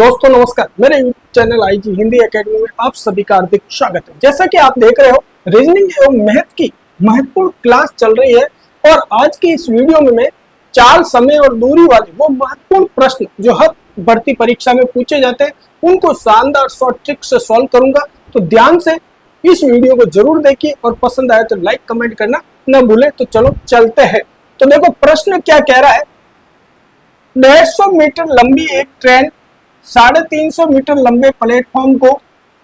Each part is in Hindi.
दोस्तों नमस्कार, मेरे YouTube channel IG Hindi academy में आप सभी का हार्दिक स्वागत है। जैसा कि आप देख रहे हो, रीजनिंग एवं मैथ की महत्वपूर्ण क्लास चल रही है और आज की इस वीडियो में मैं चाल, समय और दूरी वाले वो महत्वपूर्ण प्रश्न जो हर भर्ती परीक्षा में पूछे जाते हैं उनको शानदार शॉर्ट ट्रिक से सॉल्व करूंगा। तो ध्यान से इस वीडियो को जरूर देखिए और पसंद आए तो लाइक कमेंट करना न भूले। तो चलो चलते हैं। तो देखो प्रश्न क्या कह रहा है। 150 मीटर लंबी एक ट्रेन 350 मीटर लंबे प्लेटफॉर्म को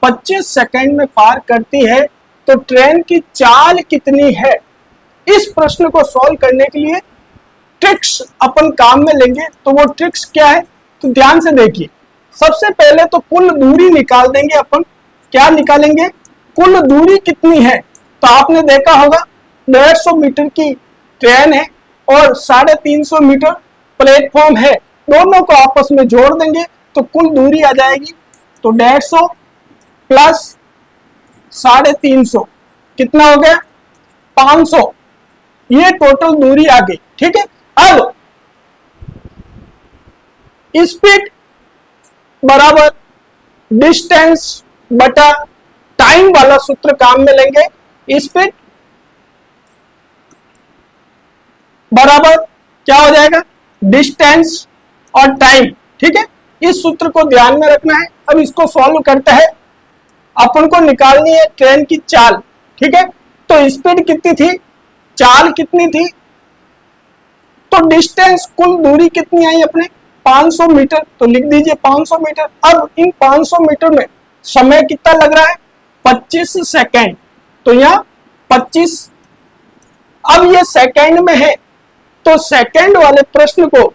25 सेकंड में पार करती है, तो ट्रेन की चाल कितनी है। इस प्रश्न को सॉल्व करने के लिए ट्रिक्स अपन काम में लेंगे। तो वो ट्रिक्स क्या है, तो ध्यान से देखिए। सबसे पहले तो कुल दूरी निकाल देंगे अपन। क्या निकालेंगे, कुल दूरी कितनी है। तो आपने देखा होगा 150 मीटर की ट्रेन है और 350 मीटर प्लेटफॉर्म है, दोनों को आपस में जोड़ देंगे तो कुल दूरी आ जाएगी। तो 150 प्लस 350 कितना हो गया, 500। ये टोटल दूरी आ गई। ठीक है, अब स्पीड बराबर डिस्टेंस बटा टाइम वाला सूत्र काम में लेंगे। स्पीड बराबर क्या हो जाएगा, डिस्टेंस और टाइम। ठीक है, इस सूत्र को ध्यान में रखना है। अब इसको सॉल्व करते हैं। अपन को निकालनी है ट्रेन की चाल। ठीक है, तो स्पीड कितनी थी, चाल कितनी थी, तो डिस्टेंस कुल दूरी कितनी आई अपने 500 मीटर। तो लिख दीजिए 500 मीटर। अब इन 500 मीटर में समय कितना लग रहा है, 25 सेकेंड। तो यहाँ 25, अब ये सेकेंड में है तो सेकेंड वाले प्रश्न को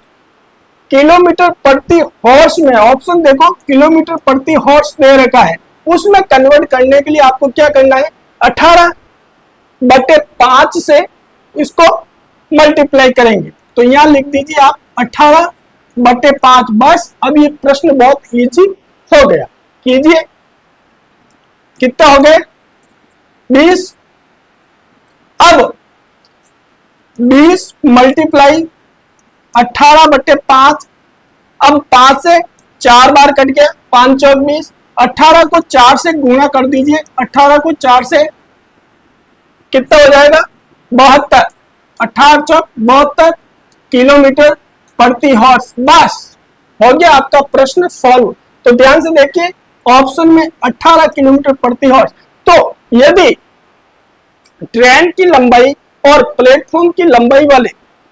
किलोमीटर प्रति हॉर्स में, ऑप्शन देखो किलोमीटर प्रति हॉर्स दे रखा है, उसमें कन्वर्ट करने के लिए आपको क्या करना है, 18/5 से इसको मल्टीप्लाई करेंगे। तो यहां लिख दीजिए आप 18/5। बस अब ये प्रश्न बहुत इजी हो गया। कीजिए, कितना हो गए 20। अब 20 मल्टीप्लाई 18/5। अब 5 से 4 बार कट गया, 5 चौक 20। 18 को 4 से गुणा कर दीजिए। 18 को 4 से कितना हो जाएगा, 72। 18 चौक 72 किलोमीटर प्रति हॉर्स। बस हो गया आपका प्रश्न सॉल्व। तो ध्यान से देखिए, ऑप्शन में 18 किलोमीटर प्रति हॉर्स। तो यदि ट्रेन की लंबाई और प्लेटफॉर्म की लंबाई वाले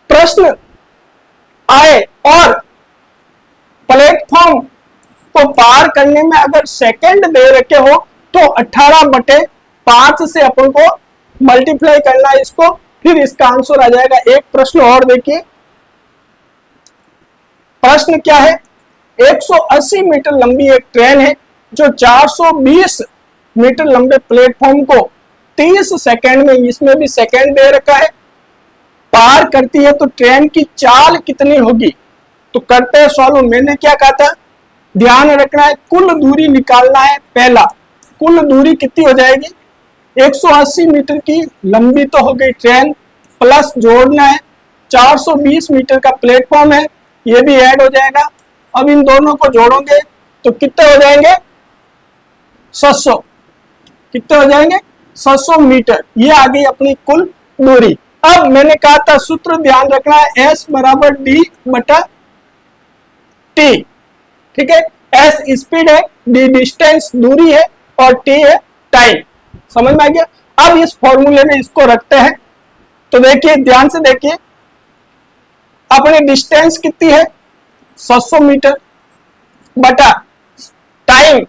प्रश्न आए और प्लेटफॉर्म को पार करने में अगर सेकंड दे रखे हो तो 18/5 से अपन को मल्टीप्लाई करना है इसको, फिर इसका आंसर आ जाएगा। एक प्रश्न और देखिए। प्रश्न क्या है, 180 मीटर लंबी एक ट्रेन है जो 420 मीटर लंबे प्लेटफॉर्म को 30 सेकंड में, इसमें भी सेकंड दे रखा है, पार करती है, तो ट्रेन की चाल कितनी होगी। तो करते हैं सॉल्व। मैंने क्या कहा था, ध्यान रखना है, कुल दूरी निकालना है। पहला कुल दूरी कितनी हो जाएगी, 180 मीटर की लंबी तो हो गई ट्रेन, प्लस जोड़ना है 420 मीटर का प्लेटफॉर्म है, ये भी ऐड हो जाएगा। अब इन दोनों को जोड़ोगे तो कितने हो जाएंगे, 700। कितने हो जाएंगे, 700 मीटर। ये आ गई अपनी कुल दूरी। अब मैंने कहा था सूत्र ध्यान रखना है, S बराबर D/T। ठीक है, S स्पीड है, D डिस्टेंस दूरी है और T है टाइम। समझ में आ गया। अब इस फॉर्मूले में इसको रखते हैं। तो देखिए, ध्यान से देखिए, अपनी डिस्टेंस कितनी है 700 मीटर बटा टाइम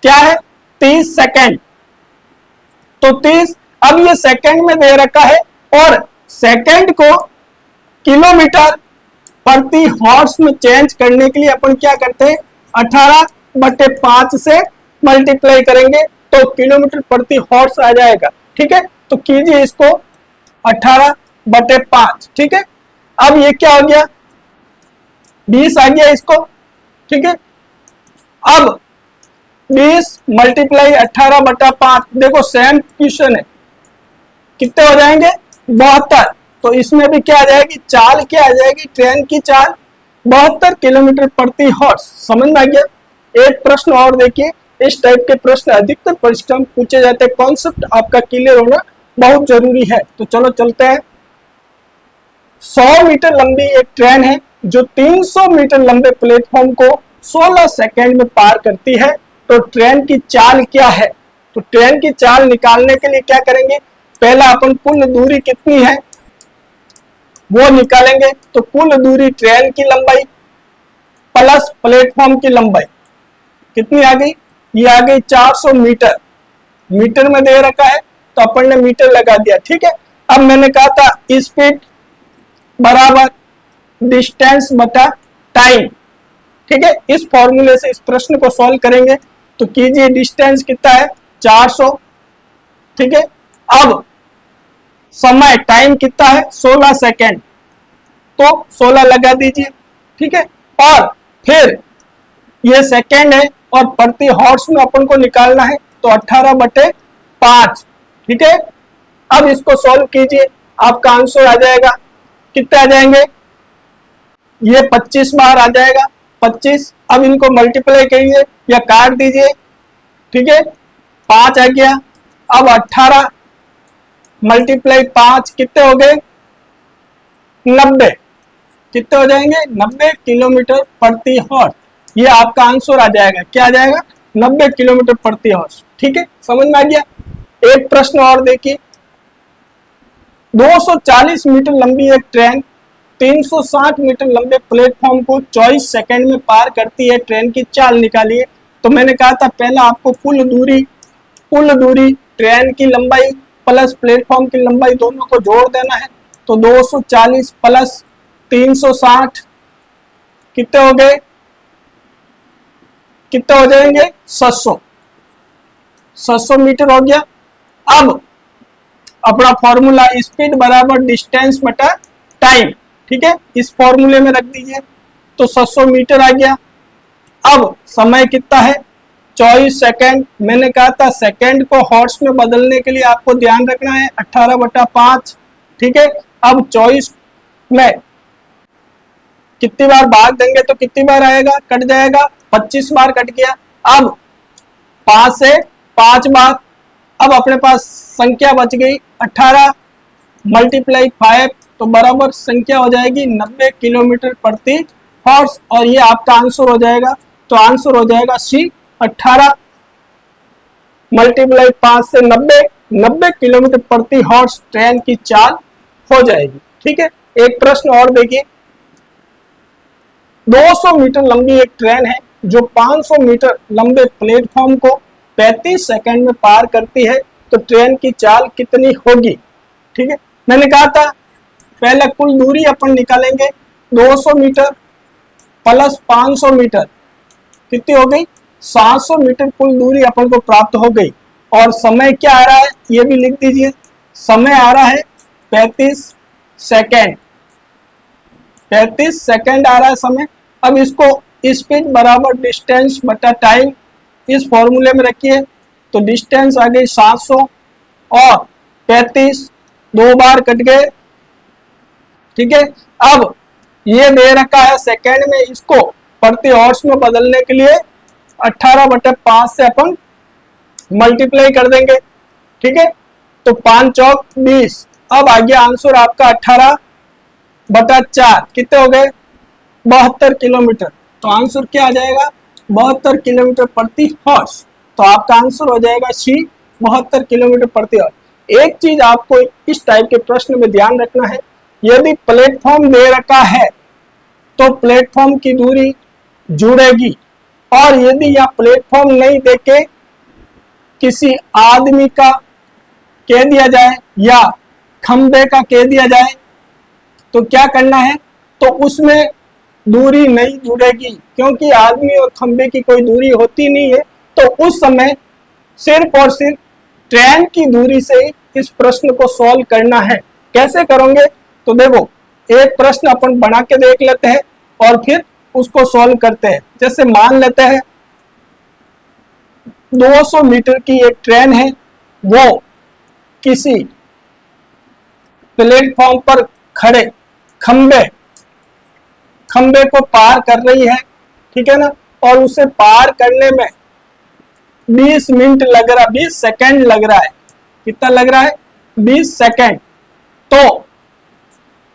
क्या है 30 सेकेंड। तो 30, अब ये सेकेंड में दे रखा है और सेकेंड को किलोमीटर प्रति हॉर्स में चेंज करने के लिए अपन क्या करते हैं, 18/5 से मल्टीप्लाई करेंगे तो किलोमीटर प्रति हॉर्स आ जाएगा। ठीक है, तो कीजिए इसको 18/5। ठीक है, अब ये क्या हो गया, 20 आ गया इसको। ठीक है, अब 20 मल्टीप्लाई 18/5, देखो सेम क्वेश्चन है, कितने हो जाएंगे 72। तो इसमें भी क्या आ जाएगी, चाल क्या आ जाएगी, ट्रेन की चाल 72 किलोमीटर प्रति हॉर्स। समझ में आ गया। एक प्रश्न और देखिए, इस टाइप के प्रश्न अधिकतर परीक्षा में पूछे जाते हैं, कॉन्सेप्ट आपका क्लियर होना बहुत जरूरी है। तो चलो चलते हैं। 100 मीटर लंबी एक ट्रेन है जो 300 मीटर लंबे प्लेटफॉर्म को 16 सेकंड में पार करती है। तो ट्रेन की चाल क्या है? तो ट्रेन की चाल निकालने के लिए क्या करेंगे, पहला अपन कुल दूरी कितनी है वो निकालेंगे। तो कुल दूरी ट्रेन की लंबाई प्लस प्लेटफॉर्म की लंबाई कितनी आ गई, ये आ गई 400 मीटर। मीटर में दे रखा है तो अपन ने मीटर लगा दिया, ठीक है। अब मैंने कहा था स्पीड बराबर डिस्टेंस बटा टाइम, ठीक है। इस फॉर्मूले से इस प्रश्न को सॉल्व करेंगे। तो कीजिए, डिस्टेंस कितना है 400, ठीक है। अब समय टाइम कितना है 16 सेकेंड, तो 16 लगा दीजिए, ठीक है। और फिर ये सेकेंड है और प्रति हॉर्स में अपन को निकालना है, तो 18/5, ठीक है। अब इसको सॉल्व कीजिए, आपका आंसर आ जाएगा, कितने आ जाएंगे, ये 25 बार आ जाएगा, 25। अब इनको मल्टीप्लाई करिए या काट दीजिए, ठीक है। 5 आ गया। अब 18 मल्टीप्लाई 5 कितने हो गए, 90। कितने हो जाएंगे, 90 किलोमीटर प्रति हॉर्स। ये आपका आंसर आ जाएगा, क्या आ जाएगा, 90 किलोमीटर प्रति हॉर्स, ठीक है। समझ में आ गया। एक प्रश्न और देखिए, 240 मीटर लंबी एक ट्रेन 360 मीटर लंबे प्लेटफॉर्म को 24 सेकंड में पार करती है। ट्रेन की चाल निकालिए। तो मैंने कहा था पहला आपको कुल दूरी ट्रेन की लंबाई प्लस प्लेटफॉर्म की लंबाई दोनों को जोड़ देना है। तो 240 प्लस 360 कितने हो गए, कितने हो जाएंगे, 700 मीटर हो गया। अब अपना फॉर्मूला स्पीड बराबर डिस्टेंस बटा टाइम, ठीक है, इस फॉर्मूले में रख दीजिए। तो 700 मीटर आ गया। अब समय कितना है 24 सेकंड। मैंने कहा था सेकंड को हॉर्स में बदलने के लिए आपको ध्यान रखना है 18/5, ठीक है। अब 24 में कितनी बार भाग देंगे तो कितनी बार आएगा, कट जाएगा, 25 बार कट गया। अब 5 से 5 बार, अब अपने पास संख्या बच गई 18 मल्टीप्लाई 5, तो बराबर संख्या हो जाएगी 90 किलोमीटर प्रति हॉर्स। और ये आपका आंसर हो जाएगा। तो आंसर हो जाएगा सी, 18 मल्टीप्लाई 5 से 90 किलोमीटर प्रति हॉर्स ट्रेन की चाल हो जाएगी, ठीक है। एक प्रश्न और देखिए, 200 मीटर लंबी एक ट्रेन है जो 500 मीटर लंबे प्लेटफॉर्म को 35 सेकंड में पार करती है। तो ट्रेन की चाल कितनी होगी, ठीक है। मैंने कहा था पहले कुल दूरी अपन निकालेंगे, 200 मीटर प्लस 500 मीटर कितनी हो गई, 700 मीटर कुल दूरी अपन को प्राप्त हो गई। और समय क्या आ रहा है ये भी लिख दीजिए, समय आ रहा है 35 सेकेंड, 35 सेकेंड आ रहा है समय। अब इसको स्पीड बराबर डिस्टेंस बटा टाइम इस फॉर्मूले में रखिए। तो डिस्टेंस आ गई 700 और 35 दो बार कट गए, ठीक है। अब ये दे रखा है सेकेंड में, इसको प्रति हॉर्स में बदलने के लिए 18/5 से अपन मल्टीप्लाई कर देंगे, ठीक है। तो 5 चौक 20। अब आ गया आंसर आपका 18/4 कितने हो गए, 72 किलोमीटर। तो आंसर क्या आ जाएगा, 72 किलोमीटर प्रति हॉर्स। तो आपका आंसर हो जाएगा सी, 72 किलोमीटर प्रति हॉर्स। एक चीज आपको इस टाइप के प्रश्न में ध्यान रखना है, यदि प्लेटफॉर्म दे रखा है तो प्लेटफॉर्म की दूरी जुड़ेगी, और यदि यहाँ प्लेटफॉर्म नहीं देके किसी आदमी का कह दिया जाए या खंबे का कह दिया जाए तो क्या करना है, तो उसमें दूरी नहीं जुड़ेगी, क्योंकि आदमी और खंबे की कोई दूरी होती नहीं है। तो उस समय सिर्फ और सिर्फ ट्रेन की दूरी से ही इस प्रश्न को सॉल्व करना है। कैसे करोगे, तो देखो एक प्रश्न अपन बना के देख लेते हैं और फिर उसको सॉल्व करते हैं। जैसे मान लेते हैं 200 मीटर की एक ट्रेन है, वो किसी प्लेटफॉर्म पर खड़े खंबे खंबे को पार कर रही है, ठीक है ना, और उसे पार करने में 20 मिनट लग रहा, 20 सेकंड लग रहा है। कितना लग रहा है? 20 सेकंड। तो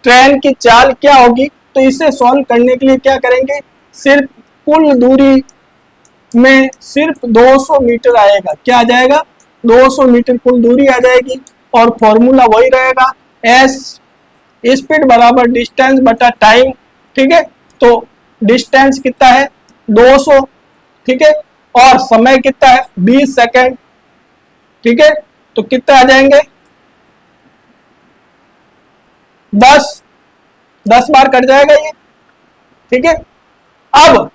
ट्रेन की चाल क्या होगी? तो इसे सॉल्व करने के लिए क्या करेंगे, सिर्फ कुल दूरी में सिर्फ 200 मीटर आएगा। क्या आ जाएगा? 200 मीटर कुल दूरी आ जाएगी। और फॉर्मूला वही रहेगा, एस स्पीड बराबर डिस्टेंस बटा टाइम, ठीक है। तो डिस्टेंस कितना है? 200, ठीक है, और समय कितना है? 20 सेकंड, ठीक है। तो कितना आ जाएंगे? 10 बार कट जाएगा ये, ठीक है। अब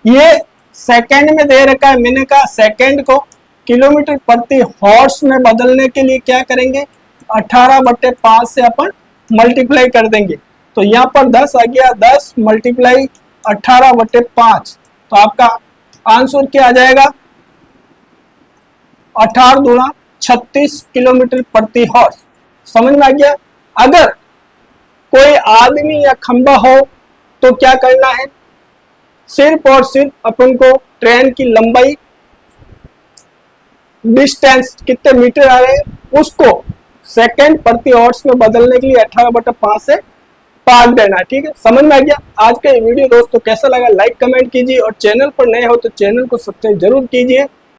ये सेकंड में दे रखा है, मैंने कहा सेकंड को किलोमीटर प्रति हॉर्स में बदलने के लिए क्या करेंगे, 18/5 से अपन मल्टीप्लाई कर देंगे। तो यहाँ पर 10 आ गया, 10 मल्टीप्लाई 18/5, तो आपका आंसर क्या आ जाएगा? 18 दूना 36 किलोमीटर प्रति हॉर्स। समझ में आ गया? अगर कोई आदमी या खंबा हो तो क्या करना है, सिर्फ और सिर्फ अपन को ट्रेन की लंबाई, डिस्टेंस कितने मीटर आ रहे हैं उसको सेकंड प्रति हॉर्स में बदलने के लिए 18/5 से भाग देना, ठीक है। समझ में आ गया? आज का ये वीडियो दोस्तों कैसा लगा लाइक कमेंट कीजिए, और चैनल पर नए हो तो चैनल को सब्सक्राइब जरूर कीजिए।